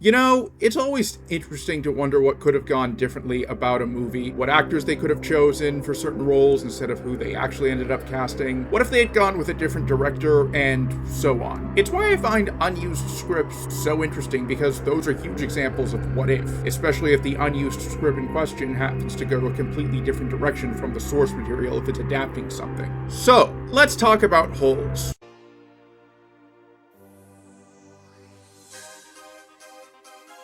You know, it's always interesting to wonder what could have gone differently about a movie, what actors they could have chosen for certain roles instead of who they actually ended up casting, what if they had gone with a different director, and so on. It's why I find unused scripts so interesting, because those are huge examples of what if, especially if the unused script in question happens to go a completely different direction from the source material if it's adapting something. So, let's talk about Holes.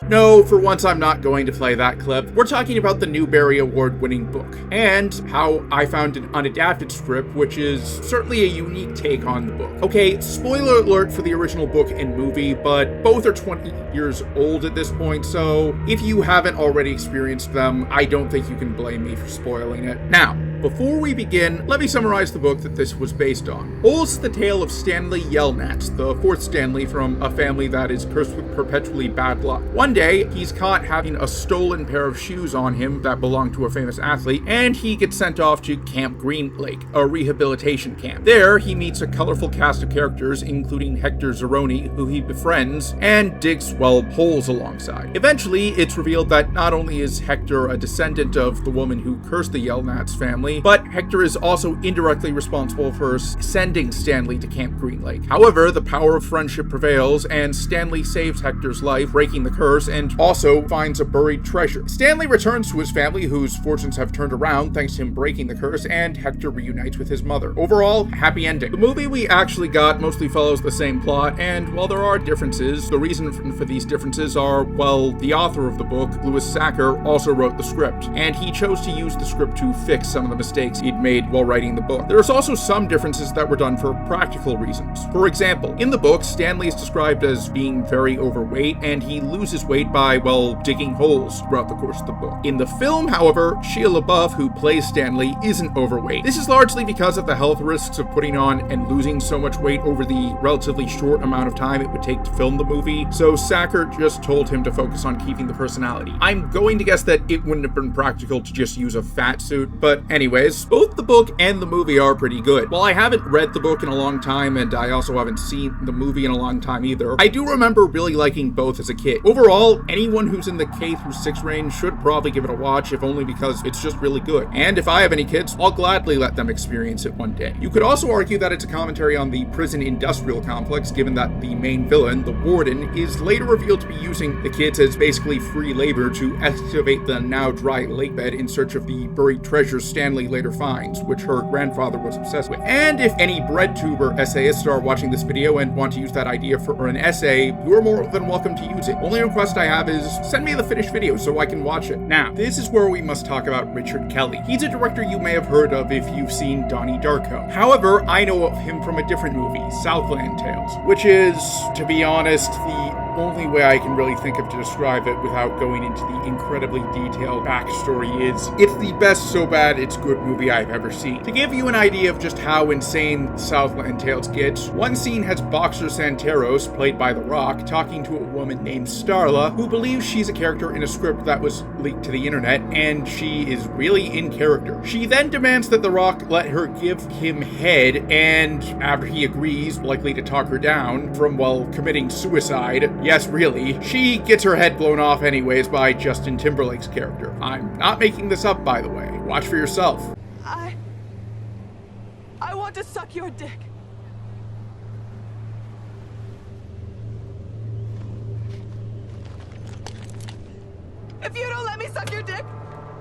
No, for once I'm not going to play that clip. We're talking about the Newbery Award-winning book, and how I found an unadapted script, which is certainly a unique take on the book. Okay, spoiler alert for the original book and movie, but both are 20 years old at this point, so if you haven't already experienced them, I don't think you can blame me for spoiling it. Now, before we begin, let me summarize the book that this was based on. Holes is the tale of Stanley Yelnats, the fourth Stanley from a family that is cursed with perpetually bad luck. One day, he's caught having a stolen pair of shoes on him that belonged to a famous athlete, and he gets sent off to Camp Green Lake, a rehabilitation camp. There, he meets a colorful cast of characters, including Hector Zeroni, who he befriends, and digs, well, holes alongside. Eventually, it's revealed that not only is Hector a descendant of the woman who cursed the Yelnats family, but Hector is also indirectly responsible for sending Stanley to Camp Green Lake. However, the power of friendship prevails, and Stanley saves Hector's life, breaking the curse, and also finds a buried treasure. Stanley returns to his family, whose fortunes have turned around thanks to him breaking the curse, and Hector reunites with his mother. Overall, happy ending. The movie we actually got mostly follows the same plot, and while there are differences, the reason for these differences are, well, the author of the book, Louis Sachar, also wrote the script, and he chose to use the script to fix some of the mistakes he'd made while writing the book. There's also some differences that were done for practical reasons. For example, in the book, Stanley is described as being very overweight, and he loses weight by, well, digging holes throughout the course of the book. In the film, however, Shia LaBeouf, who plays Stanley, isn't overweight. This is largely because of the health risks of putting on and losing so much weight over the relatively short amount of time it would take to film the movie, so Sachar just told him to focus on keeping the personality. I'm going to guess that it wouldn't have been practical to just use a fat suit, but anyways, both the book and the movie are pretty good. While I haven't read the book in a long time, and I also haven't seen the movie in a long time either, I do remember really liking both as a kid. Overall, anyone who's in the K through 6 range should probably give it a watch, if only because it's just really good. And if I have any kids, I'll gladly let them experience it one day. You could also argue that it's a commentary on the prison industrial complex, given that the main villain, the warden, is later revealed to be using the kids as basically free labor to excavate the now dry lake bed in search of the buried treasures Stanley later finds, which her grandfather was obsessed with. And if any breadtuber essayists are watching this video and want to use that idea for an essay, you are more than welcome to use it. Only request I have is send me the finished video so I can watch it. Now, this is where we must talk about Richard Kelly. He's a director you may have heard of if you've seen Donnie Darko. However, I know of him from a different movie, Southland Tales, which is, to be honest, the only way I can really think of to describe it without going into the incredibly detailed backstory is, it's the best so bad it's good movie I've ever seen. To give you an idea of just how insane Southland Tales gets, one scene has Boxer Santeros, played by The Rock, talking to a woman named Starla, who believes she's a character in a script that was leaked to the internet, and she is really in character. She then demands that The Rock let her give him head, and after he agrees, likely to talk her down from, well, committing suicide, yes, really, she gets her head blown off anyways by Justin Timberlake's character. I'm not making this up, by the way. Watch for yourself. I want to suck your dick. If you don't let me suck your dick,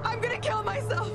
I'm gonna kill myself.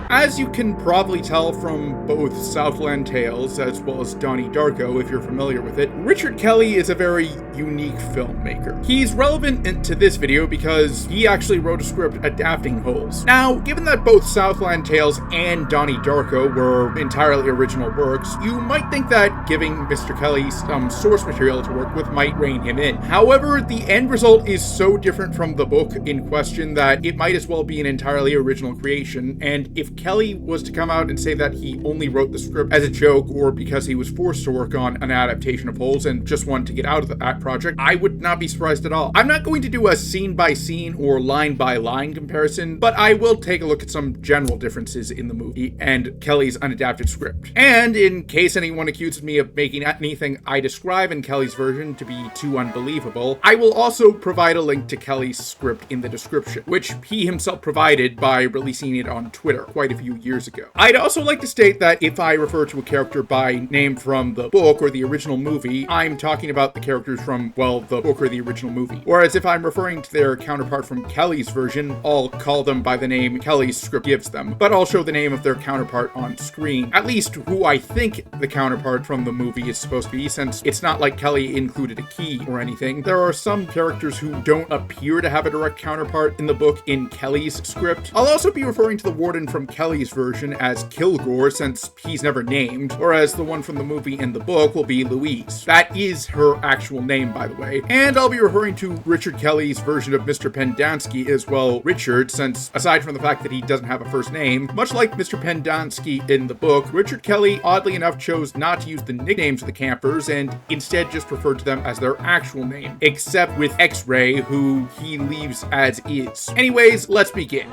As you can probably tell from both Southland Tales as well as Donnie Darko, if you're familiar with it, Richard Kelly is a very unique filmmaker. He's relevant to this video because he actually wrote a script adapting Holes. Now, given that both Southland Tales and Donnie Darko were entirely original works, you might think that giving Mr. Kelly some source material to work with might rein him in. However, the end result is so different from the book in question that it might as well be an entirely original creation, and if if Kelly was to come out and say that he only wrote the script as a joke or because he was forced to work on an adaptation of Holes and just wanted to get out of that project, I would not be surprised at all. I'm not going to do a scene-by-scene or line-by-line comparison, but I will take a look at some general differences in the movie and Kelly's unadapted script. And in case anyone accuses me of making anything I describe in Kelly's version to be too unbelievable, I will also provide a link to Kelly's script in the description, which he himself provided by releasing it on Twitter quite a few years ago. I'd also like to state that if I refer to a character by name from the book or the original movie, I'm talking about the characters from, well, the book or the original movie. Whereas if I'm referring to their counterpart from Kelly's version, I'll call them by the name Kelly's script gives them, but I'll show the name of their counterpart on screen, at least who I think the counterpart from the movie is supposed to be, since it's not like Kelly included a key or anything. There are some characters who don't appear to have a direct counterpart in the book in Kelly's script. I'll also be referring to the warden from Kelly's version as Kilgore, since he's never named, whereas the one from the movie and the book will be Louise. That is her actual name, by the way. And I'll be referring to Richard Kelly's version of Mr. Pendanski as well, Richard, since aside from the fact that he doesn't have a first name, much like Mr. Pendanski in the book, Richard Kelly, oddly enough, chose not to use the nicknames of the campers and instead just referred to them as their actual name, except with X-Ray, who he leaves as is. Anyways, let's begin.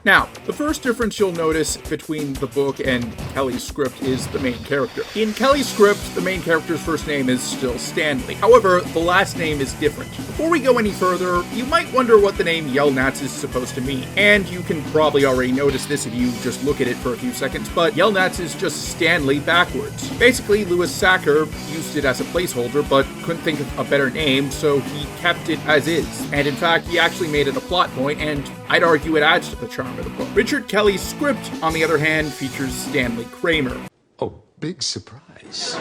Now, the first difference you'll notice between the book and Kelly's script is the main character. In Kelly's script, the main character's first name is still Stanley. However, the last name is different. Before we go any further, you might wonder what the name Yelnats is supposed to mean. And you can probably already notice this if you just look at it for a few seconds, but Yelnats is just Stanley backwards. Basically, Louis Sacker used it as a placeholder, but couldn't think of a better name, so he kept it as is. And in fact, he actually made it a plot point, and I'd argue it adds to the charm of the book. Richard Kelly's script, on the other hand, features Stanley Kramer. Oh, big surprise.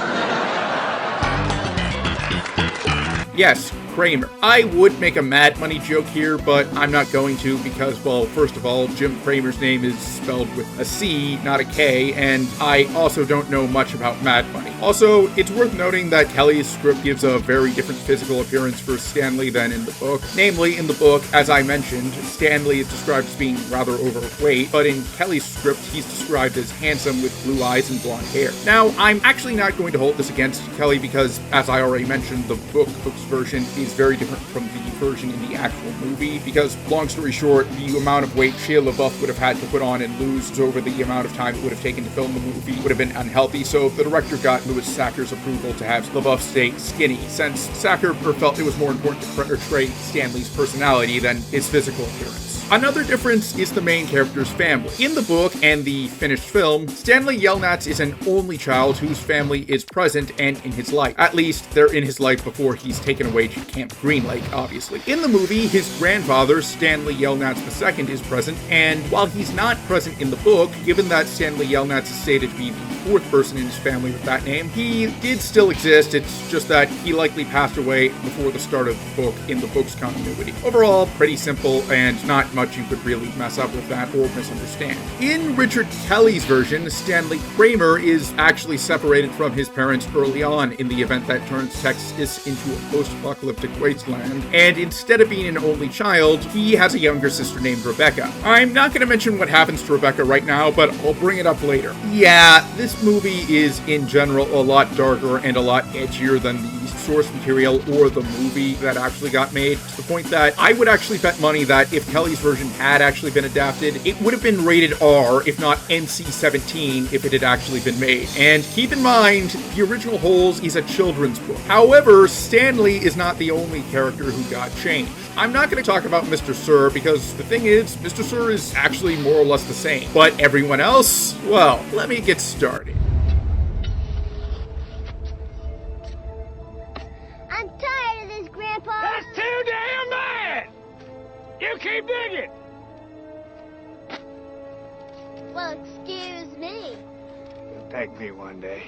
Yes, Kramer. I would make a Mad Money joke here, but I'm not going to because, well, first of all, Jim Kramer's name is spelled with a C, not a K, and I also don't know much about Mad Money. Also, it's worth noting that Kelly's script gives a very different physical appearance for Stanley than in the book. Namely, in the book, as I mentioned, Stanley is described as being rather overweight, but in Kelly's script, he's described as handsome with blue eyes and blonde hair. Now, I'm actually not going to hold this against Kelly because, as I already mentioned, the book's version is very different from the version in the actual movie because, long story short, the amount of weight Shia LaBeouf would have had to put on and lose over the amount of time it would have taken to film the movie would have been unhealthy, so the director got Louis Sacker's approval to have LaBeouf stay skinny, since Sacker felt it was more important to portray Stanley's personality than his physical appearance. Another difference is the main character's family. In the book and the finished film, Stanley Yelnats is an only child whose family is present and in his life. At least, they're in his life before he's taken away to Camp Green Lake, obviously. In the movie, his grandfather, Stanley Yelnats II, is present, and while he's not present in the book, given that Stanley Yelnats is stated to be the fourth person in his family with that name, he did still exist. It's just that he likely passed away before the start of the book in the book's continuity. Overall, pretty simple and not much you could really mess up with that or misunderstand. In Richard Kelly's version, Stanley Kramer is actually separated from his parents early on in the event that turns Texas into a post-apocalyptic wasteland, and instead of being an only child, he has a younger sister named Rebecca. I'm not going to mention what happens to Rebecca right now, but I'll bring it up later. Yeah, this movie is in general a lot darker and a lot edgier than the source material or the movie that actually got made, to the point that I would actually bet money that if Kelly's version had actually been adapted, it would have been rated R, if not NC-17, if it had actually been made. And keep in mind, the original Holes is a children's book. However, Stanley is not the only character who got changed. I'm not going to talk about Mr. Sir because the thing is, Mr. Sir is actually more or less the same. But everyone else? Well, let me get started. I'm tired of this, Grandpa. That's too damn bad! You keep digging! Well, excuse me. You'll peg me one day.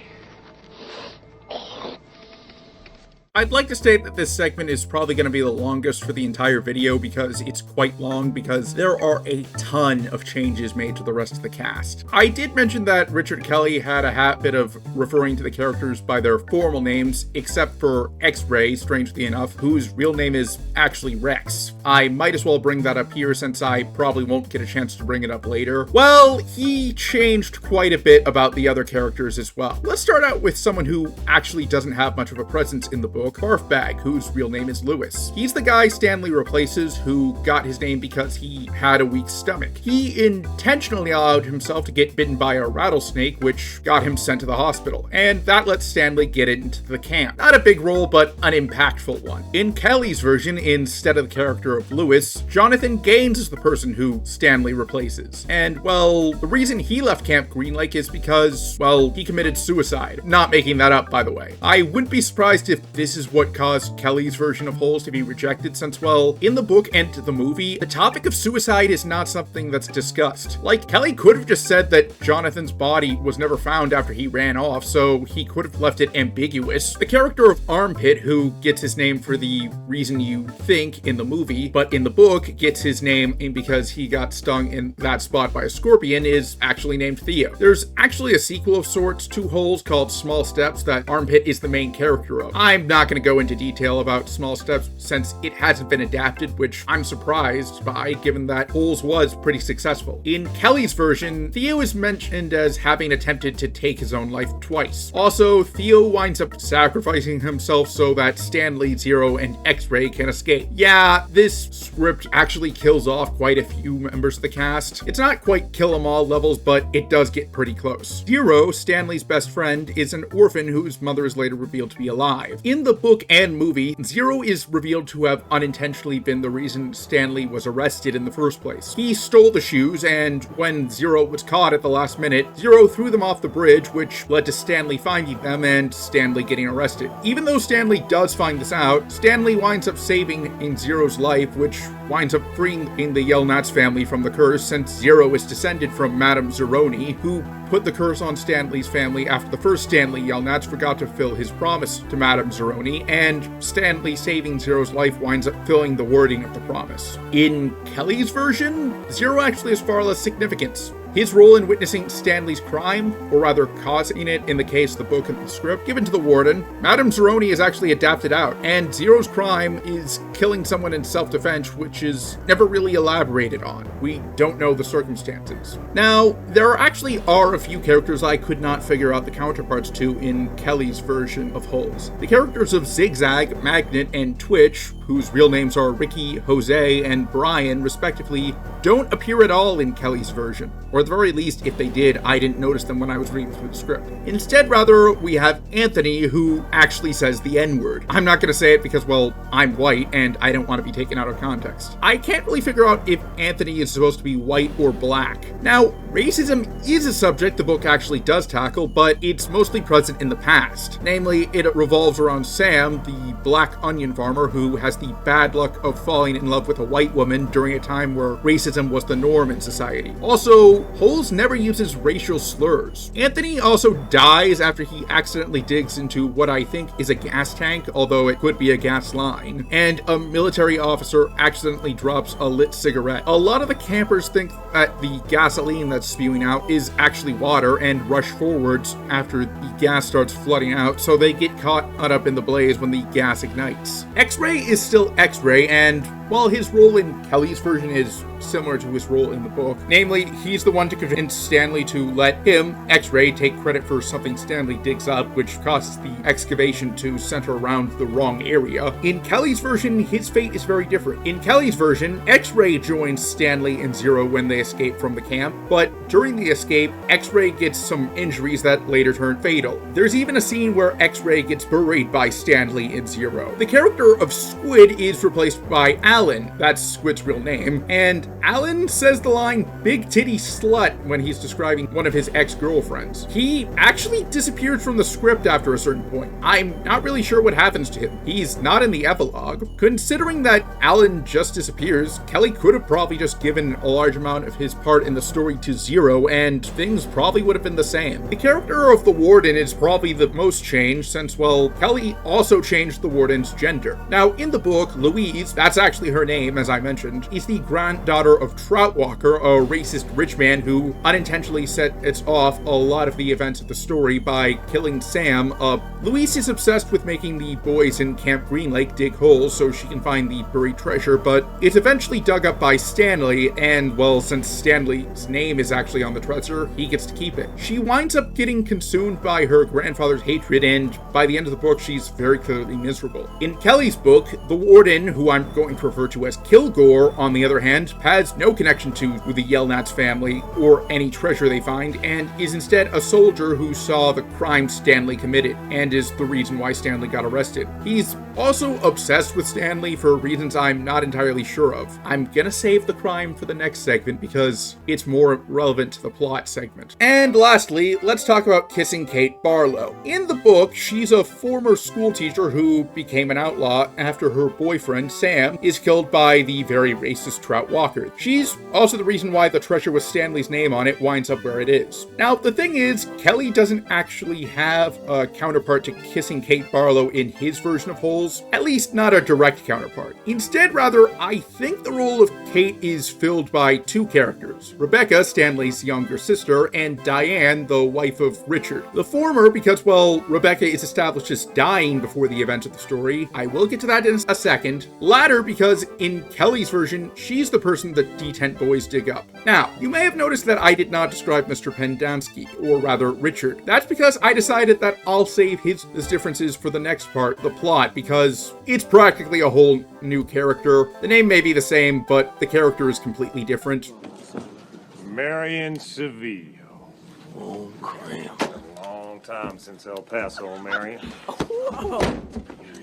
I'd like to state that this segment is probably going to be the longest for the entire video because it's quite long, because there are a ton of changes made to the rest of the cast. I did mention that Richard Kelly had a habit of referring to the characters by their formal names, except for X-Ray, strangely enough, whose real name is actually Rex. I might as well bring that up here since I probably won't get a chance to bring it up later. Well, he changed quite a bit about the other characters as well. Let's start out with someone who actually doesn't have much of a presence in the book, Barfbag, whose real name is Lewis. He's the guy Stanley replaces, who got his name because he had a weak stomach. He intentionally allowed himself to get bitten by a rattlesnake, which got him sent to the hospital, and that lets Stanley get into the camp. Not a big role, but an impactful one. In Kelly's version, instead of the character of Lewis, Jonathan Gaines is the person who Stanley replaces. And, well, the reason he left Camp Green Lake is because, well, he committed suicide. Not making that up, by the way. I wouldn't be surprised if this is what caused Kelly's version of Holes to be rejected, since, well, in the book and the movie, the topic of suicide is not something that's discussed. Like, Kelly could have just said that Jonathan's body was never found after he ran off, so he could have left it ambiguous. The character of Armpit, who gets his name for the reason you think in the movie, but in the book gets his name because he got stung in that spot by a scorpion, is actually named Theo. There's actually a sequel of sorts to Holes called Small Steps that Armpit is the main character of. I'm not going to go into detail about Small Steps since it hasn't been adapted, which I'm surprised by given that Holes was pretty successful. In Kelly's version, Theo is mentioned as having attempted to take his own life twice. Also, Theo winds up sacrificing himself so that Stanley, Zero, and X-Ray can escape. Yeah, this script actually kills off quite a few members of the cast. It's not quite kill 'em all levels, but it does get pretty close. Zero, Stanley's best friend, is an orphan whose mother is later revealed to be alive. In the book and movie, Zero is revealed to have unintentionally been the reason Stanley was arrested in the first place. He stole the shoes, and when Zero was caught at the last minute, Zero threw them off the bridge, which led to Stanley finding them and Stanley getting arrested. Even though Stanley does find this out, Stanley winds up saving in Zero's life, which winds up freeing the Yelnats family from the curse, since Zero is descended from Madame Zeroni, who put the curse on Stanley's family after the first Stanley Yelnats forgot to fulfill his promise to Madame Zeroni, and Stanley saving Zero's life winds up filling the wording of the promise. In Kelly's version, Zero actually has far less significance. His role in witnessing Stanley's crime, or rather causing it in the case of the book and the script, given to the warden, Madame Zeroni is actually adapted out, and Zero's crime is killing someone in self-defense, which is never really elaborated on. We don't know the circumstances. Now, there actually are a few characters I could not figure out the counterparts to in Kelly's version of Holes. The characters of Zigzag, Magnet, and Twitch, whose real names are Ricky, Jose, and Brian, respectively, don't appear at all in Kelly's version. Or at the very least, if they did, I didn't notice them when I was reading through the script. Instead, rather, we have Anthony, who actually says the N-word. I'm not going to say it because, well, I'm white, and I don't want to be taken out of context. I can't really figure out if Anthony is supposed to be white or black. Now, racism is a subject the book actually does tackle, but it's mostly present in the past. Namely, it revolves around Sam, the black onion farmer who has the bad luck of falling in love with a white woman during a time where racism was the norm in society. Also, Holes never uses racial slurs. Anthony also dies after he accidentally digs into what I think is a gas tank, although it could be a gas line, and a military officer accidentally drops a lit cigarette. A lot of the campers think that the gasoline that's spewing out is actually water and rush forwards after the gas starts flooding out, so they get caught up in the blaze when the gas ignites. X-Ray is still X-Ray, and while his role in Kelly's version is similar to his role in the book, namely, he's the one to convince Stanley to let him, X-Ray, take credit for something Stanley digs up, which causes the excavation to center around the wrong area. In Kelly's version, his fate is very different. In Kelly's version, X-Ray joins Stanley and Zero when they escape from the camp, but during the escape, X-Ray gets some injuries that later turn fatal. There's even a scene where X-Ray gets buried by Stanley and Zero. The character of Squid is replaced by Alan, that's Squid's real name, and Alan says the line "big titty slut when he's describing one of his ex-girlfriends. He actually disappeared from the script after a certain point. I'm not really sure what happens to him. He's not in the epilogue. Considering that Alan just disappears, Kelly could have probably just given a large amount of his part in the story to Zero, and things probably would have been the same. The character of the Warden is probably the most changed since, well, Kelly also changed the Warden's gender. Now, in the book, Louise, that's actually her name, as I mentioned, is the granddaughter of Troutwalker, a racist rich man who unintentionally sets off a lot of the events of the story by killing Sam. Louise is obsessed with making the boys in Camp Green Lake dig holes so she can find the buried treasure, but it's eventually dug up by Stanley, and, well, since Stanley's name is actually on the treasure, he gets to keep it. She winds up getting consumed by her grandfather's hatred, and by the end of the book, she's very clearly miserable. In Kelly's book, the Warden, who I'm going to refer to as Kilgore, on the other hand, has no connection to the Yelnats family or any treasure they find, and is instead a soldier who saw the crime Stanley committed, and is the reason why Stanley got arrested. He's also obsessed with Stanley for reasons I'm not entirely sure of. I'm gonna save the crime for the next segment because it's more relevant to the plot segment. And lastly, let's talk about Kissing Kate Barlow. In the book, she's a former school teacher who became an outlaw after her boyfriend, Sam, is killed by the very racist Troutwalker. She's also the reason why the treasure with Stanley's name on it winds up where it is. Now, the thing is, Kelly doesn't actually have a counterpart to Kissing Kate Barlow in his version of Holes, at least not a direct counterpart. Instead, rather, I think the role of Kate is filled by two characters: Rebecca, Stanley's younger sister, and Diane, the wife of Richard. The former because, well, Rebecca is established as dying before the events of the story. I will get to that in a second. Latter because in Kelly's version, she's the person that D-Tent boys dig up. Now, you may have noticed that I did not describe Mr. Pendanski, or rather Richard. That's because I decided that I'll save his differences for the next part, the plot, because it's practically a whole new character. The name may be the same, but the character is completely different. Marion Sevillo. Oh, crap. Long time since El Paso, Marion.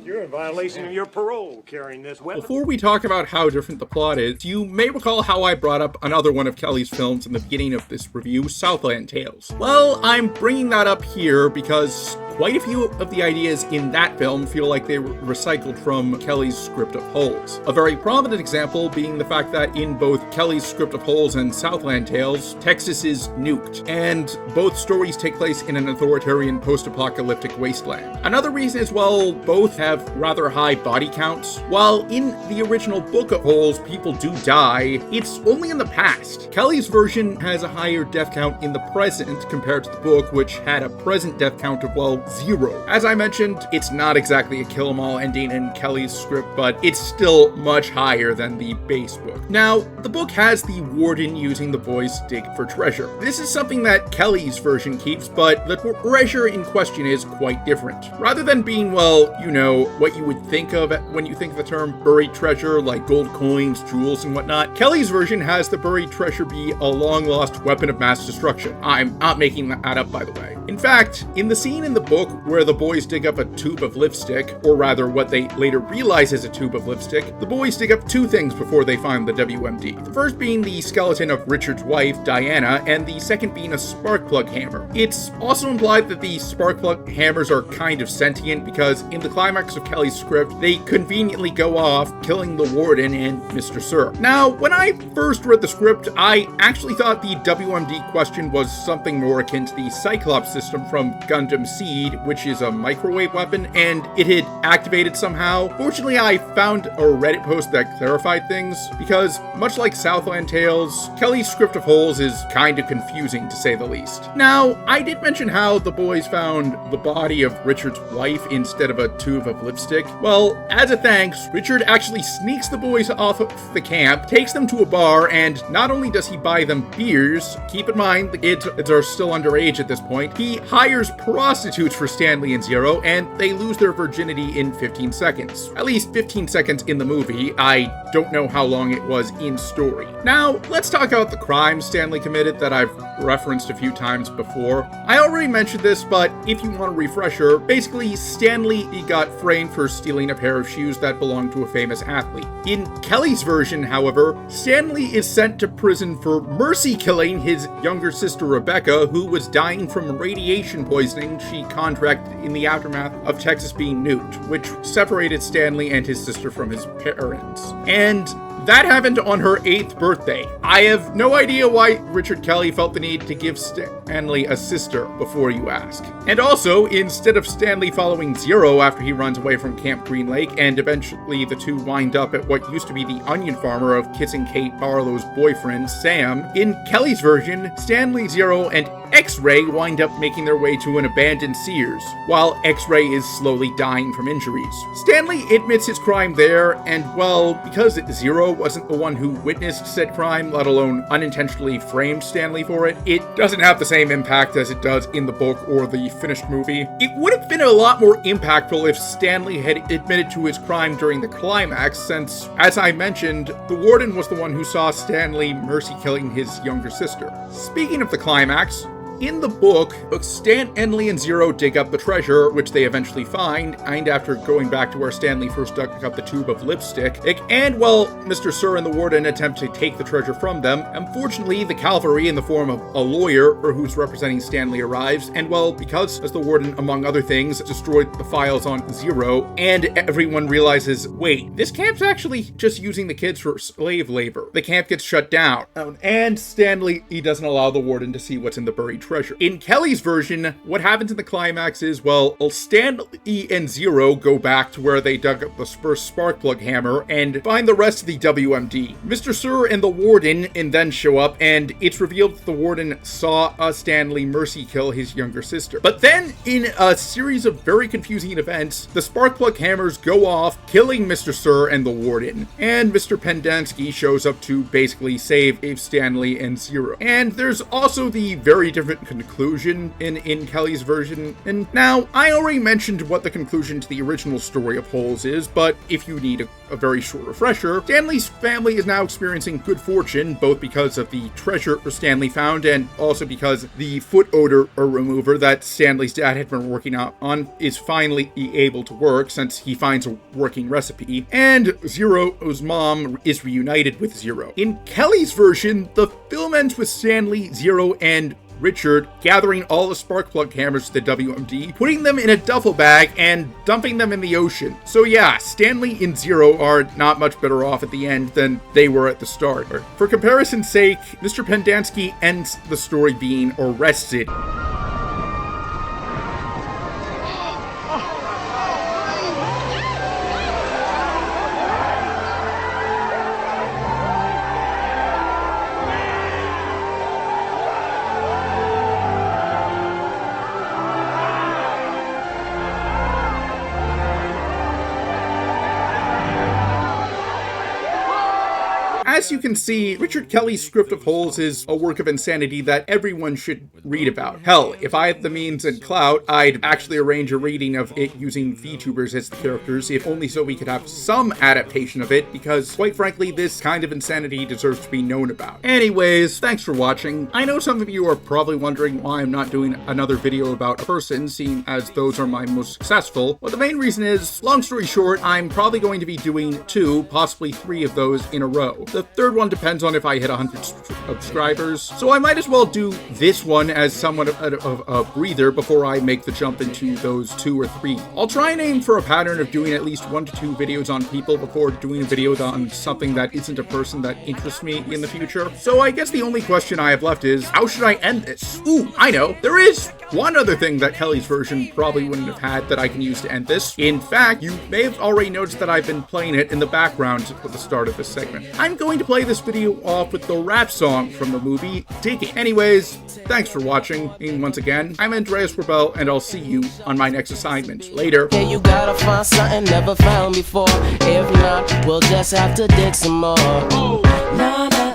You're in violation of your parole carrying this weapon. Before we talk about how different the plot is, you may recall how I brought up another one of Kelly's films in the beginning of this review, Southland Tales. Well, I'm bringing that up here because quite a few of the ideas in that film feel like they were recycled from Kelly's script of Holes. A very prominent example being the fact that in both Kelly's script of Holes and Southland Tales, Texas is nuked, and both stories take place in an authoritarian post-apocalyptic wasteland. Another reason is, well, both have rather high body counts. While in the original book of Holes, people do die, it's only in the past. Kelly's version has a higher death count in the present compared to the book, which had a present death count of, well, 0. As I mentioned, it's not exactly a kill 'em all ending in Kelly's script, but it's still much higher than the base book. Now, the book has the Warden using the boys to dig for treasure. This is something that Kelly's version keeps, but the treasure in question is quite different. Rather than being, well, you know, what you would think of when you think of the term buried treasure, like gold coins, jewels, and whatnot, Kelly's version has the buried treasure be a long-lost weapon of mass destruction. I'm not making that up, by the way. In fact, in the scene in the book where the boys dig up a tube of lipstick, or rather what they later realize is a tube of lipstick, the boys dig up two things before they find the WMD. The first being the skeleton of Richard's wife, Diana, and the second being a spark plug hammer. It's also implied that the spark plug hammers are kind of sentient because in the climax of Kelly's script, they conveniently go off, killing the Warden and Mr. Sir. Now, when I first read the script, I actually thought the WMD question was something more akin to the Cyclops system from Gundam Seed, which is a microwave weapon, and it had activated somehow. Fortunately, I found a Reddit post that clarified things, because much like Southland Tales, Kelly's script of Holes is kind of confusing to say the least. Now, I did mention how the boys found the body of Richard's wife instead of a tube of lipstick. Well, as a thanks, Richard actually sneaks the boys off of the camp, takes them to a bar, and not only does he buy them beers, keep in mind the kids are still underage at this point, he hires prostitutes for Stanley and Zero, and they lose their virginity in 15 seconds. At least 15 seconds in the movie. I don't know how long it was in story. Now, let's talk about the crimes Stanley committed that I've referenced a few times before. I already mentioned this, but if you want a refresher, basically Stanley got framed brain for stealing a pair of shoes that belonged to a famous athlete. In Kelly's version, however, Stanley is sent to prison for mercy killing his younger sister Rebecca, who was dying from radiation poisoning she contracted in the aftermath of Texas being nuked, which separated Stanley and his sister from his parents. And that happened on her 8th birthday. I have no idea why Richard Kelly felt the need to give Stanley a sister, before you ask. And also, instead of Stanley following Zero after he runs away from Camp Green Lake, and eventually the two wind up at what used to be the onion farmer of Kissing Kate Barlow's boyfriend, Sam, in Kelly's version, Stanley, Zero, and X-Ray wind up making their way to an abandoned Sears, while X-Ray is slowly dying from injuries. Stanley admits his crime there, and well, because Zero wasn't the one who witnessed said crime, let alone unintentionally framed Stanley for it, it doesn't have the same impact as it does in the book or the finished movie. It would have been a lot more impactful if Stanley had admitted to his crime during the climax, since, as I mentioned, the warden was the one who saw Stanley mercy killing his younger sister. Speaking of the climax, in the book, Stan, Enley, and Zero dig up the treasure, which they eventually find, and after going back to where Stanley first dug up the tube of lipstick, and well, Mr. Sir and the warden attempt to take the treasure from them. Unfortunately, the cavalry in the form of a lawyer, or who's representing Stanley, arrives, and well, because as the warden, among other things, destroyed the files on Zero, and everyone realizes, wait, this camp's actually just using the kids for slave labor. The camp gets shut down, and Stanley, he doesn't allow the warden to see what's in the buried treasure. In Kelly's version, what happens in the climax is, well, Stanley and Zero go back to where they dug up the first spark plug hammer and find the rest of the WMD. Mr. Sir and the warden and then show up, and it's revealed that the warden saw Stanley mercy kill his younger sister. But then, in a series of very confusing events, the spark plug hammers go off, killing Mr. Sir and the warden, and Mr. Pendanski shows up to basically save Stanley and Zero. And there's also the very different conclusion in Kelly's version. And now, I already mentioned what the conclusion to the original story of Holes is, but if you need a very short refresher, Stanley's family is now experiencing good fortune, both because of the treasure Stanley found and also because the foot odor remover that Stanley's dad had been working on is finally able to work since he finds a working recipe, and Zero's mom is reunited with Zero. In Kelly's version, the film ends with Stanley, Zero, and Richard gathering all the spark plug hammers to the WMD, putting them in a duffel bag, and dumping them in the ocean. So yeah, Stanley and Zero are not much better off at the end than they were at the start. For comparison's sake, Mr. Pendanski ends the story being arrested. As you can see, Richard Kelly's script of Holes is a work of insanity that everyone should read about. Hell, if I had the means and clout, I'd actually arrange a reading of it using VTubers as the characters, if only so we could have some adaptation of it, because quite frankly, this kind of insanity deserves to be known about. Anyways, thanks for watching. I know some of you are probably wondering why I'm not doing another video about a person, seeing as those are my most successful. Well, the main reason is, long story short, I'm probably going to be doing 2, possibly 3 of those in a row. The third one depends on if I hit 100 subscribers, so I might as well do this one as somewhat of a breather before I make the jump into those 2 or 3. I'll try and aim for a pattern of doing at least 1 to 2 videos on people before doing a video on something that isn't a person that interests me in the future. So I guess the only question I have left is, how should I end this? Ooh, I know. There is one other thing that Kelly's version probably wouldn't have had that I can use to end this. In fact, you may have already noticed that I've been playing it in the background at the start of this segment. I'm going to play this video off with the rap song from the movie Dig It. Anyways, thanks for watching, and once again, I'm Andreas Rebel, and I'll see you on my next assignment. Later. Yeah, you gotta find something never found before. If not, we'll just have to dig some more. Nah, nah.